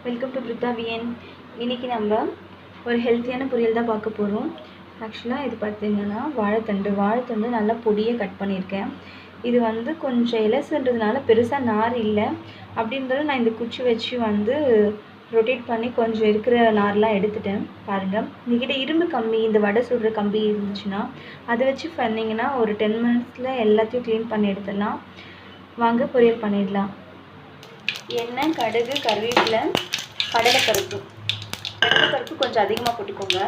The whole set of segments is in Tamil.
Welcome to பிருத்தா VN. இன்றைக்கி நம்ம ஒரு ஹெல்த்தியான பொரியல் தான் பார்க்க போகிறோம். ஆக்சுவலாக இது பார்த்திங்கன்னா வாழைத்தண்டு நல்லா பொடியாக கட் பண்ணியிருக்கேன். இது வந்து கொஞ்சம் இலசுன்றதுனால பெருசாக நார் இல்லை. அப்படின்றதும் நான் இந்த குச்சி வச்சு வந்து ரொட்டேட் பண்ணி கொஞ்சம் இருக்கிற நார்லாம் எடுத்துட்டேன். பாருங்கள், உங்ககிட்ட இரும்பு கம்பி, இந்த வடை சுடுற கம்பி இருந்துச்சுன்னா அதை வச்சு பண்ணிங்கன்னா ஒரு 10 மினிட்ஸில் எல்லாத்தையும் க்ளீன் பண்ணி எடுத்துடலாம். வாங்க பொரியல் பண்ணிடலாம். எண்ணெய், கடுகு, கருவேப்பிலை, கடலைப்பருப்பு கொஞ்சம் அதிகமாக போட்டுக்கோங்க.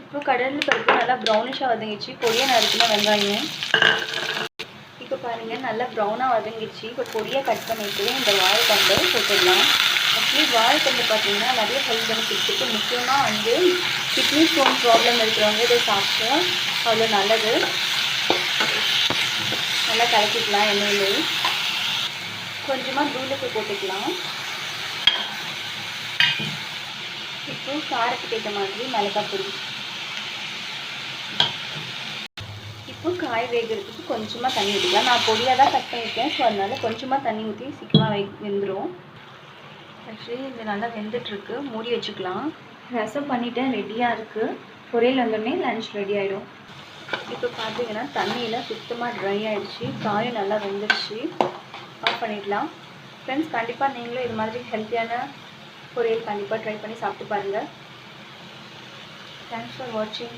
இப்போ கடலைப்பருப்பு நல்லா ப்ரௌனிஷாக வதங்கிச்சு. பொடியாக நறுக்கின வெங்காயம் இப்போ பாருங்கள் நல்லா ப்ரௌனாக வதங்கிச்சு. இப்போ பொடியாக கட் பண்ணிவிட்டு இந்த வாழைத்தண்டை போட்டுடலாம். ஆக்சுவலி வாழைத்தண்டு பார்த்திங்கன்னா நிறைய ஹெல்த் பெனிஃபிட்ஸ் இருக்குது. முக்கியமாக வந்து கிட்னி ஸ்டோன் ப்ராப்ளம் இருக்கிறவங்க இதை சாப்பிட்டா அவ்வளோ நல்லது. நல்லா கலக்கிக்கலாம். எண்ணெயிலே கொஞ்சமாக தூளுக்கு போட்டுக்கலாம். இப்போ காரத்துக்கு ஏற்ற மாதிரி மிளகாய் பொடி. இப்போ காய் வேகிறதுக்கு கொஞ்சமாக தண்ணி ஊற்றிக்கலாம். நான் பொடியாக தான் கட் பண்ணியிருக்கேன், ஸோ அதனால் கொஞ்சமாக தண்ணி ஊற்றி சீக்கிரமாக வெந்துடும். ஆக்சுவலி இது நல்லா வெந்துட்டுருக்கு. மூடி வச்சுக்கலாம். ரசம் பண்ணிவிட்டேன், ரெடியாக இருக்குது. பொரியல் வந்தோடனே லன்ச் ரெடி ஆகிடும். இப்போ பார்த்தீங்கன்னா தண்ணியில் சுத்தமாக ட்ரை ஆகிடுச்சு. காயும் நல்லா வெந்துடுச்சு. ஆஃப் பண்ணிடலாம். ஃப்ரெண்ட்ஸ், கண்டிப்பாக நீங்களும் இது மாதிரி ஹெல்த்தியான பொரியல் கண்டிப்பாக ட்ரை பண்ணி சாப்பிட்டு பாருங்கள். தேங்க்ஸ் ஃபார் வாட்சிங்.